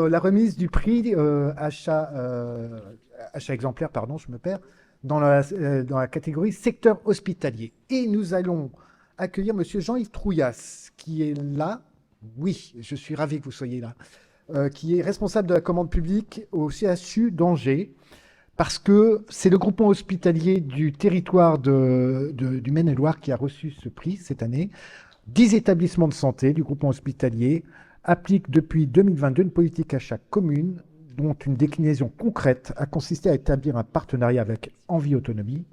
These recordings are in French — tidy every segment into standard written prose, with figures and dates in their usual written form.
la remise du prix achat exemplaire, pardon, je me perds, dans la catégorie secteur hospitalier. Et nous allons accueillir Monsieur Jean-Yves Trouillas, qui est là. Oui, je suis ravi que vous soyez là. Qui est responsable de la commande publique au CHU d'Angers, parce que c'est le groupement hospitalier du territoire du Maine-et-Loire qui a reçu ce prix cette année. 10 établissements de santé du groupement hospitalier appliquent depuis 2022 une politique achat commune dont une déclinaison concrète a consisté à établir un partenariat avec Envie Autonomie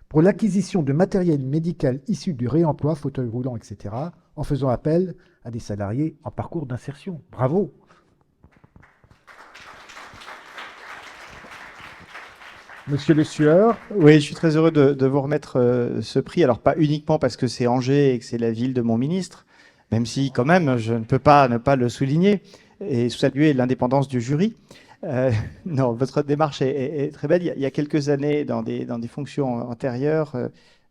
pour l'acquisition de matériel médical issu du réemploi, fauteuil roulant, etc., en faisant appel à des salariés en parcours d'insertion. Bravo! Monsieur Le Sueur. Oui, je suis très heureux de vous remettre ce prix. Alors, pas uniquement parce que c'est Angers et que c'est la ville de mon ministre, même si, quand même, je ne peux pas ne pas le souligner et saluer l'indépendance du jury. Non, votre démarche est très belle. Il y a quelques années, dans des fonctions antérieures,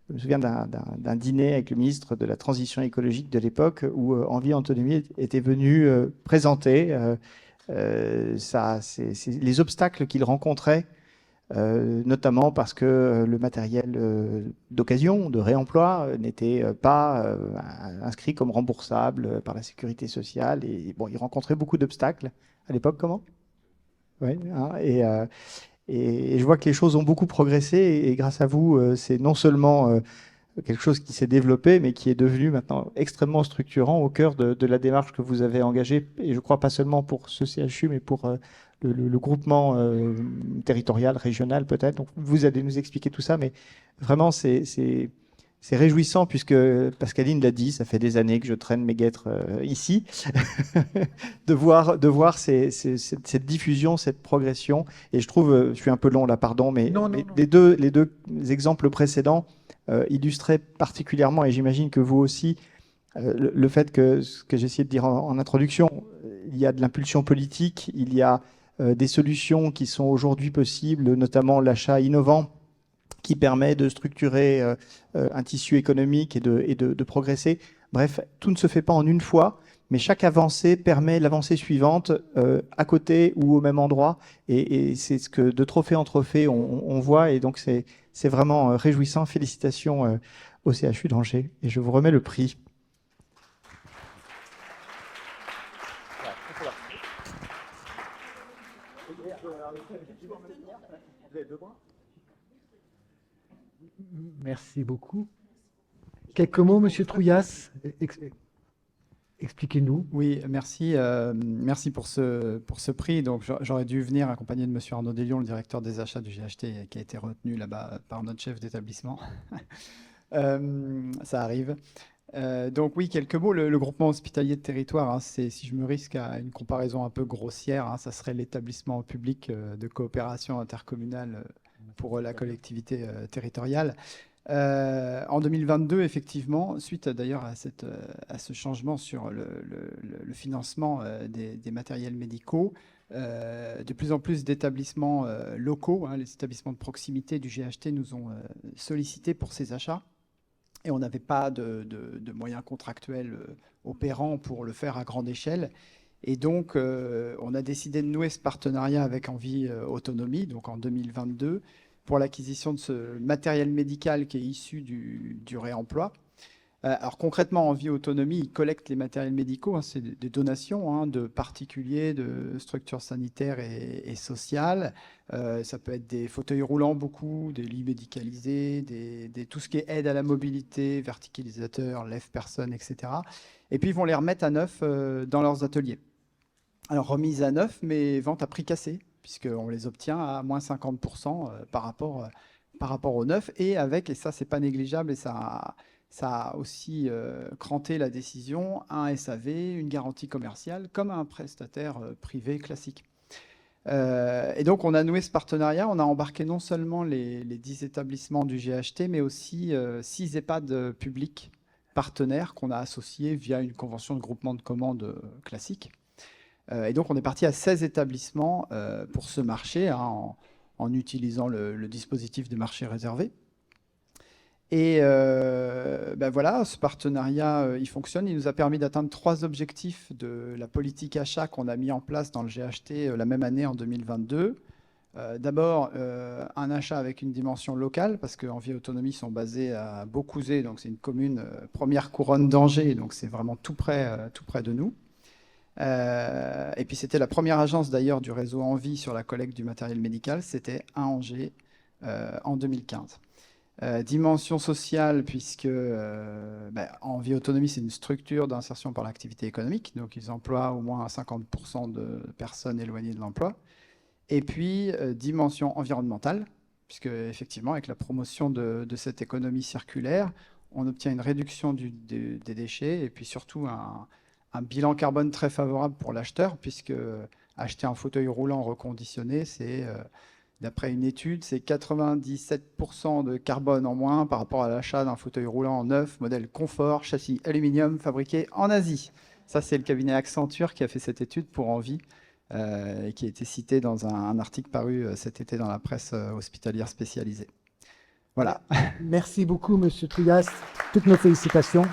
je me souviens d'un dîner avec le ministre de la Transition écologique de l'époque où Envie Autonomie était venu présenter les obstacles qu'il rencontrait. Notamment parce que le matériel d'occasion, de réemploi, n'était pas inscrit comme remboursable par la sécurité sociale. Et bon, il rencontrait beaucoup d'obstacles à l'époque, comment? Oui, hein, et je vois que les choses ont beaucoup progressé. Et grâce à vous, c'est non seulement quelque chose qui s'est développé, mais qui est devenu maintenant extrêmement structurant au cœur de la démarche que vous avez engagée. Et je crois pas seulement pour ce CHU, mais pour le groupement territorial, régional peut-être. Donc vous allez nous expliquer tout ça, mais vraiment c'est réjouissant puisque Pascaline l'a dit, ça fait des années que je traîne mes guêtres ici, de voir cette diffusion, cette progression. Et je trouve, je suis un peu long là, pardon, mais Non. les deux exemples précédents illustraient particulièrement, et j'imagine que vous aussi, le fait que ce que j'ai essayé de dire en introduction, il y a de l'impulsion politique, il y a des solutions qui sont aujourd'hui possibles, notamment l'achat innovant qui permet de structurer un tissu économique et de progresser. Bref, tout ne se fait pas en une fois, mais chaque avancée permet l'avancée suivante à côté ou au même endroit. Et c'est ce que de trophée en trophée, on voit. Et donc, c'est vraiment réjouissant. Félicitations au CHU d'Angers. Et je vous remets le prix. Merci beaucoup. Quelques mots, Monsieur Trouillas. Expliquez-nous. Oui, merci. Merci pour ce prix. Donc, j'aurais dû venir accompagné de Monsieur Arnaud Deslions, le directeur des achats du GHT, qui a été retenu là-bas par notre chef d'établissement. Ça arrive. Donc oui, quelques mots. Le groupement hospitalier de territoire, hein, si je me risque à une comparaison un peu grossière, hein, ça serait l'établissement public de coopération intercommunale pour la collectivité territoriale. En 2022, effectivement, suite d'ailleurs à ce changement sur le financement des matériels médicaux, de plus en plus d'établissements locaux, hein, les établissements de proximité du GHT nous ont sollicités pour ces achats. Et on n'avait pas de moyens contractuels opérants pour le faire à grande échelle. Et donc, on a décidé de nouer ce partenariat avec Envie Autonomie, donc en 2022, pour l'acquisition de ce matériel médical qui est issu du réemploi. Alors concrètement, Envie Autonomie, ils collectent les matériels médicaux, hein, c'est des donations hein, de particuliers, de structures sanitaires et sociales. Ça peut être des fauteuils roulants beaucoup, des lits médicalisés, tout ce qui est aide à la mobilité, verticalisateurs, lève-personnes, etc. Et puis ils vont les remettre à neuf dans leurs ateliers. Alors remise à neuf, mais vente à prix cassé, puisqu'on les obtient à moins 50% par rapport au neuf, et ça c'est pas négligeable, et ça a aussi cranté la décision, un SAV, une garantie commerciale, comme un prestataire privé classique. Et donc, on a noué ce partenariat. On a embarqué non seulement les 10 établissements du GHT, mais aussi 6 EHPAD publics partenaires qu'on a associés via une convention de groupement de commandes classique. Et donc, on est parti à 16 établissements pour ce marché, hein, en utilisant le dispositif de marché réservé. Et ben voilà, ce partenariat, il fonctionne. Il nous a permis d'atteindre 3 objectifs de la politique achat qu'on a mis en place dans le GHT la même année, en 2022. D'abord, un achat avec une dimension locale, parce qu'Envie Autonomie sont basés à Beaucouzé, donc c'est une commune première couronne d'Angers, donc c'est vraiment tout près de nous. Et puis c'était la première agence d'ailleurs du réseau Envie sur la collecte du matériel médical, c'était à Angers en 2015. Dimension sociale, puisque Envie Autonomie, c'est une structure d'insertion par l'activité économique, donc ils emploient au moins 50% de personnes éloignées de l'emploi. Et puis, dimension environnementale, puisque effectivement, avec la promotion de cette économie circulaire, on obtient une réduction des déchets et puis surtout un bilan carbone très favorable pour l'acheteur, puisque acheter un fauteuil roulant reconditionné, c'est, d'après une étude, c'est 97% de carbone en moins par rapport à l'achat d'un fauteuil roulant neuf, modèle confort, châssis aluminium, fabriqué en Asie. Ça, c'est le cabinet Accenture qui a fait cette étude pour Envie. Et qui a été cité dans un article paru cet été dans la presse hospitalière spécialisée. Voilà. Merci beaucoup, Monsieur Trouillas. Toutes nos félicitations.